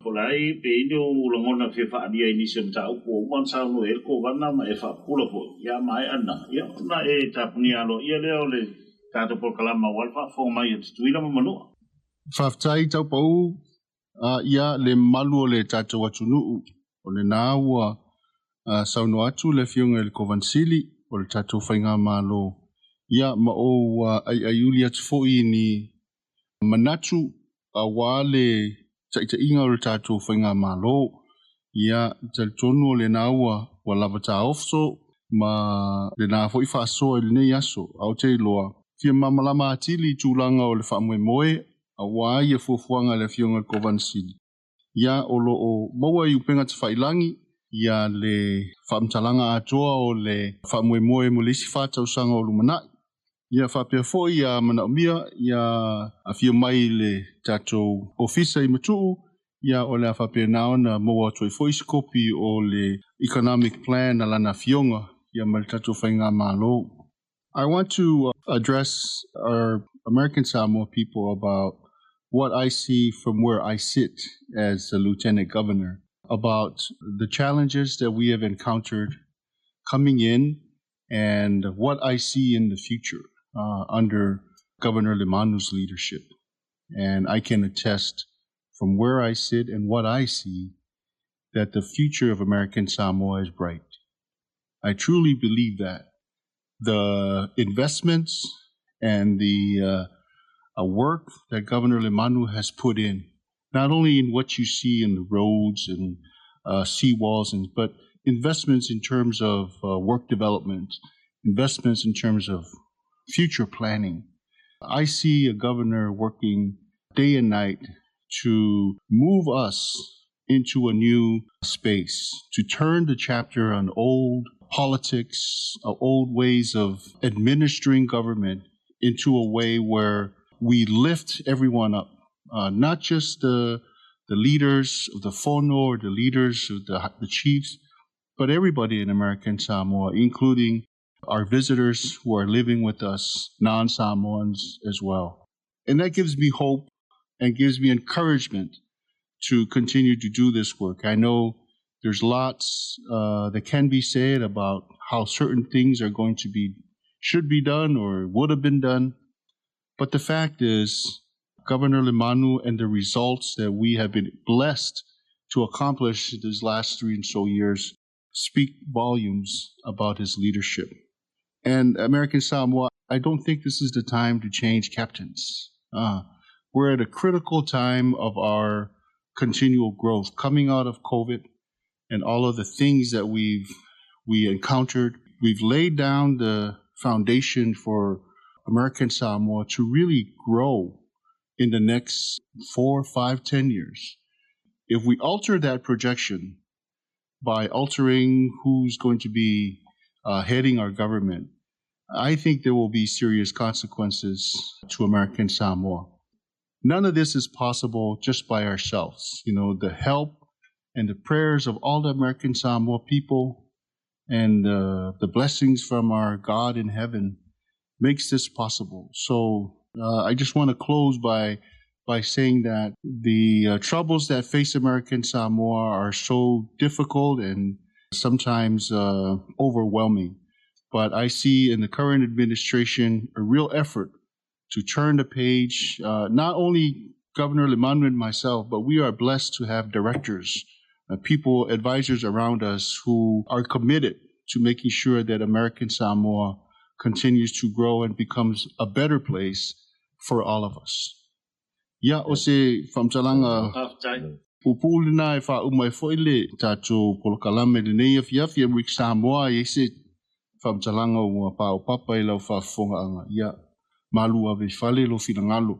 polai pe ino longona fe fa dia ini sem ta ko man sauno el Kovana ma e fa pula fo ia mai ana ia na e tapni alo ia le ole tato por kalama wal fa fo mai tuila manu Whaftai tau pau ia le malu o le tātou atunu o le nāua sauno atu le fionga le Kovansili o le tātou whainga malo ia ma o ai uli atu fo'i ni manatu a wale ta inga o le tātou whainga malo ia te tonu o le nāua wa lava tā ofso ma le nā fo'i whaasoa le nei aso au te loa fia mamalama atili tūlanga o le whaamwe moe a wā ia fuafuanga le fionga Kovansili ia o lo o maua i upenga te whailangi ia le whaamtalanga atoa o le whaamwe moe mo lesi whātau sanga o lumanai ia whapea foi a manaumia ia a fia mai le tātou ofisa i matuu ia o le a whapea naona maua toi foi skopi o le economic plan a lana fionga ia ma le tātou whainga mālo. I want to address our American Samoa people about what I see from where I sit as a lieutenant governor about the challenges that we have encountered coming in and what I see in the future under Governor Lemanu's leadership. And I can attest from where I sit and what I see that the future of American Samoa is bright. I truly believe that. The investments and the work that Governor Lemanu has put in, not only in what you see in the roads and seawalls, but investments in terms of work development, investments in terms of future planning. I see a governor working day and night to move us into a new space, to turn the chapter on old politics, old ways of administering government into a way where we lift everyone up, not just the leaders of the Fono or the leaders of the chiefs, but everybody in American Samoa, including our visitors who are living with us, non-Samoans as well. And that gives me hope and gives me encouragement to continue to do this work. I know there's lots that can be said about how certain things are going to be, should be done or would have been done. But the fact is, Governor Lemanu and the results that we have been blessed to accomplish these last 3 and so years speak volumes about his leadership. And American Samoa, I don't think this is the time to change captains. We're at a critical time of our continual growth, coming out of COVID and all of the things that we encountered. We've laid down the foundation for American Samoa to really grow in the next 4, 5, 10 years. If we alter that projection by altering who's going to be heading our government, I think there will be serious consequences to American Samoa. None of this is possible just by ourselves. You know, the help and the prayers of all the American Samoa people and the blessings from our God in heaven makes this possible. So I just want to close by saying that the troubles that face American Samoa are so difficult and sometimes overwhelming. But I see in the current administration a real effort to turn the page, not only Governor Lemanu and myself, but we are blessed to have directors, people, advisors around us who are committed to making sure that American Samoa continues to grow and becomes a better place for all of us. Ya o se whamtalanga upulina e wha umai foile tātou polokalame le nei afiafi American Samoa e se whamtalanga ua pao papa I lau whafonga anga. Ya malu ave whale lo finangalo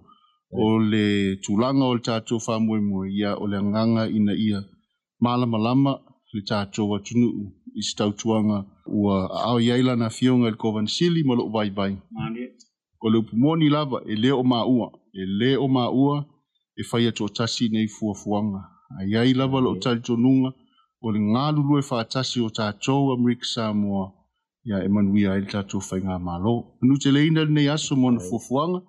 o le tūlanga o le tātou whamuemue ia o le anganga ina ia malamalama le tātou atunu I stautuanga ua ao iaila na fionga le kovansili ma lo vai vai. O le upumoni lava e leo maua e whaia tō tasi nei fuafuanga. A iai lava lo tali tonunga o le ngālulu e whaatasi o tātou American Samoa ia e manuia e le tātou whainga malo. Anu te leina nei aso mona fuafuanga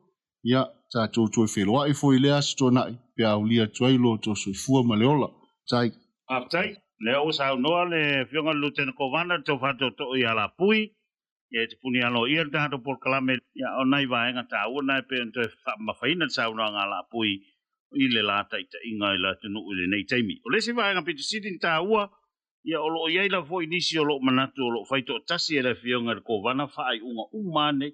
ia tātou tō e wheloa e fo I le aso tō nai pe au lia tuailo tō soifua ma leola. Tai. Aftai, leo sa noa le fionga lutena kovana tō whato tō I ala pui. Ia te puni alo ia tātou por kalame ia o nai vaenga tā ua nai pe ento e mawhaina sa unua ngā la pui I le la taita inga I la tunu I le nei taimi. O lesi vaenga pitu sidin tā ua ia o loo iai la fo inisi o loo manatu o loo whaito tasi e le fionga le kovana whaai unga umane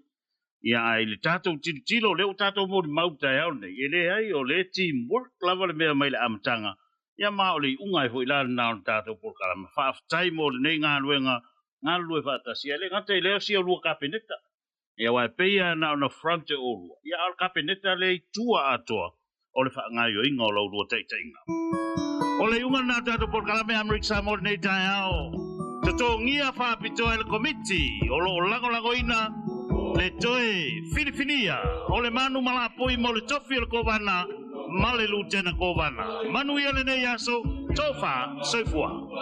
ia ai le tātou tilo leo tātou mori mauta e au nei e le ai o le teamwork lava le mea mai le amatanga ia maa o le unga e fo ila na o tātou por kalame whaaftai mo le nei ngā luenga ngā lue whaatasi, le ngata I leo si o lua kapeneta. Ia wai peia na ona fronte o lua. Ia al kapeneta le tua atoa. O le whaangai o inga o lau lua teita inga. O le unga nā tātou por kalame American Samoa nei tai ao. Tato ngia whaapitoa le komiti. O lo lango ina le toe Filipinia. O le manu malapoi mo le tofi o le kovana. Ma le lutena kovana. Manu ia le nei aso. Tofa soifua.